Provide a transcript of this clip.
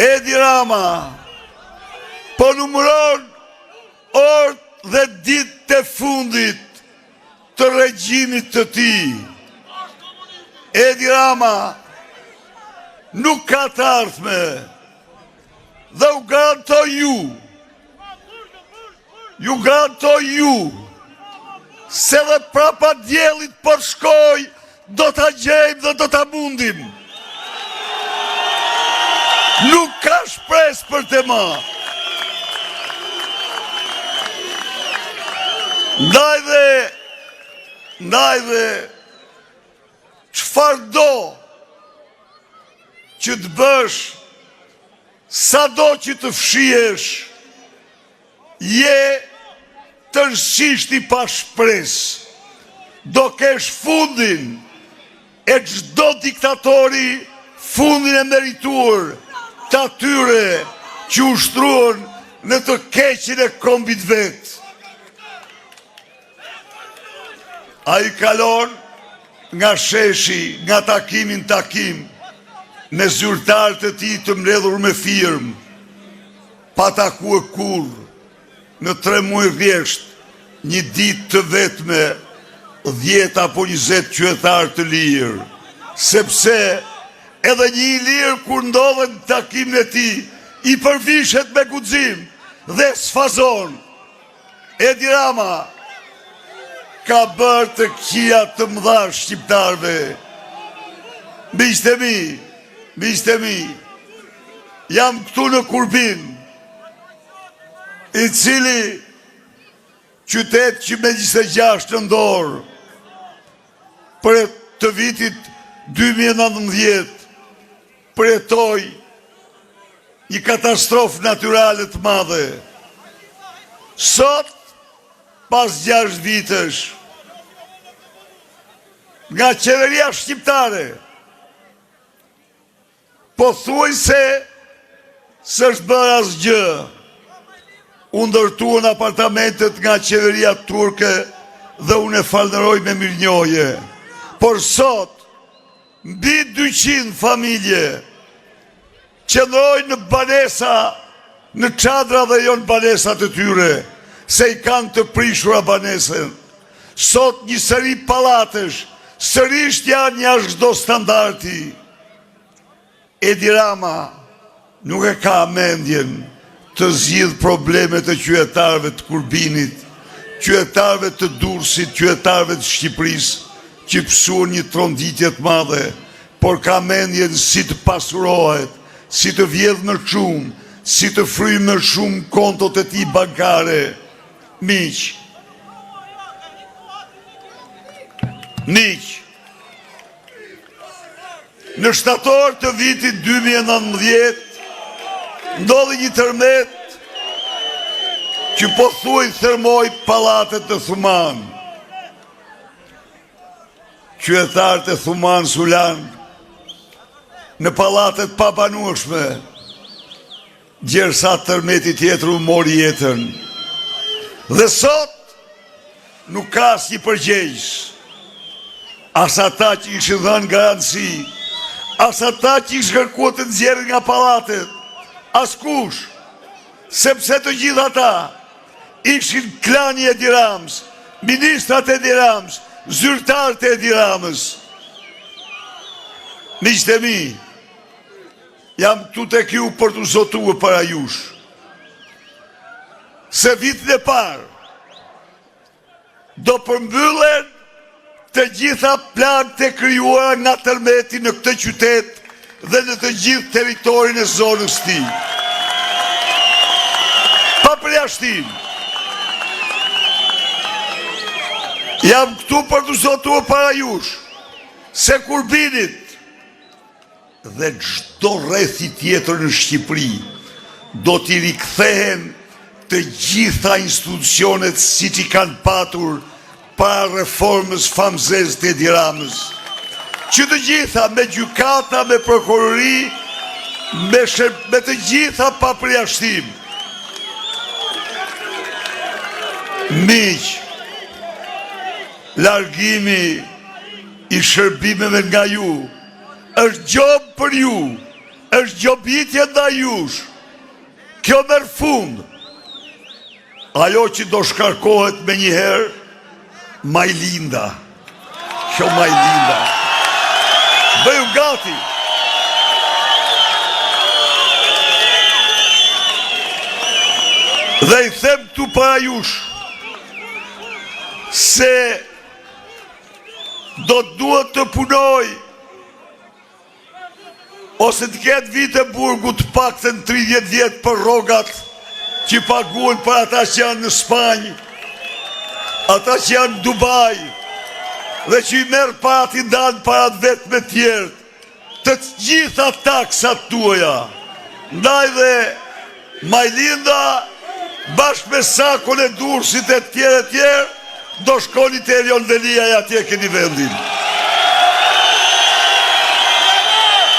Edi Rama po numëron orë dhe ditë të fundit të regjimit të tij. Edi Rama nuk ka të ardhme dhe u garantoj ju se dhe prapa djelit për shkoj do të gjejmë dhe do të mundim. Nuk ka shpres për të ma. Ndaj dhe çfarë do që të bësh, sa do që të fshihesh, je të rësishti pa shpres. Do kesh fundin e çdo diktatori, fundin e merituar të atyre që ushtruan në të keqin e kombit vet. A i kalon nga sheshi, nga takimin takim, me zyrtarët e tij të mbledhur me firmë, pa takuar kur, në 3 muaj rresht, një ditë të vetme, 10 apo 20 qytetar të lirë, sepse edhe një i lirë kur ndodhen në takimin e tij, i përvishet me guxim dhe sfazon. Edi Rama ka bërë të këqija të mëdha shqiptarve. Miqtë e mi, jam këtu në Kurbin, i cili qytet që me 26 nëntor, për të vitit 2019, përjetoj një katastrofë natyrale të madhe. Sot, pas 6 vitesh, nga qeveria shqiptare, po thuaj se s'është bërë asgjë. U ndërtuan apartamentet nga qeveria turke dhe unë e falënderoj me mirënjohje. Por sot, mbi 200 familje qëndrojnë në banesa, në çadra dhe jo në banesat e tyre, se i kanë të prishura banesën. Sot një sëri pallatesh, sërisht janë jashtë çdo standardi. Edi Rama nuk e ka mendjen të zgjidh problemet e qytetarëve të Kurbinit, qytetarëve të Durrësit, qytetarëve të Shqipërisë, që pësuan një tronditje të madhe, por ka mendjen si të pasurohet, si të vjedh më shumë, si të fryjë më shumë kontot e tij bankare. Miq, në shtator të vitit 2019, ndodhi një tërmet që pothuaj thërmoi pallatet e Thuman. Qytetarët e Thuman Sulan në pallatet pabanueshme, gjersa tërmeti tjetër u mori jetën. Dhe sot nuk ka asnjë përgjegjës. As ata që ishin dhënë garanci, as ata që ishin kërkuar të nxjerrin nga pallatet, askush, sepse të gjithë ata ishin klani e Edi Ramës, ministrat e Edi Ramës, zyrtarët e Edi Ramës. Miqtë e mi, jam këtu tek ju për të zotuar para jush, se vitin e parë do përmbyllen të gjitha plagët e krijuara nga tërmeti në këtë qytet dhe në të gjithë territorin e zonës tij. Pa përjashtim. Jam këtu për të zotuar para jush se Kurbinit dhe çdo rrethi tjetër në Shqipëri do t'i rikthehen të gjitha institucionet siç i kanë patur para reformës famëzes të Edi Ramës. Që të gjitha me gjykata, me prokurori, me të gjitha pa përjashtim. Miq, largimi i shërbimeve nga ju është gjobë për ju, është gjobitje nda jush. Kjo merë fund. Ajo që do shkarkohet me njëherë, Majlinda. Kjo Majlinda. Bëju gati. Dhe i them tu para jush se do të duhet të punoj ose të ketë vite burgu të paktën 30 vjetë për rogat që paguën për ata që janë në Spanjë, ata që janë në Dubai, dhe që i merë para t'i ndanë para të vetë me tjertë, të gjitha taksat tuaja. Ndaj dhe Majlinda, bashkë me sakon e Durrësit e tjerë, do shkoni të Erion Velia e atje keni vendin.